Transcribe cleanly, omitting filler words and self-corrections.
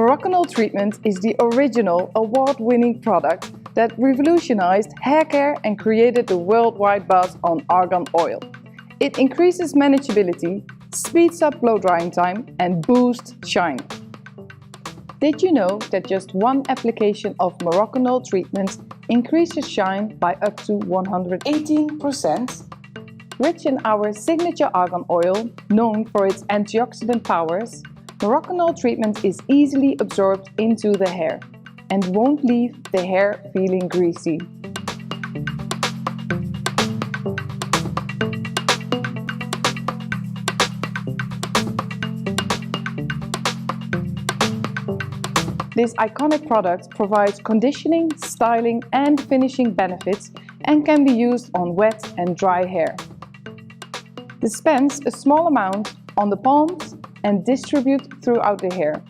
Moroccanoil Treatment is the original award-winning product that revolutionized hair care and created the worldwide buzz on argan oil. It increases manageability, speeds up blow-drying time and boosts shine. Did you know that just one application of Moroccanoil Treatment increases shine by up to 118%? Rich in our signature argan oil, known for its antioxidant powers, Moroccanoil Treatment is easily absorbed into the hair and won't leave the hair feeling greasy. This iconic product provides conditioning, styling and finishing benefits and can be used on wet and dry hair. Dispense a small amount on the palms and distribute throughout the hair.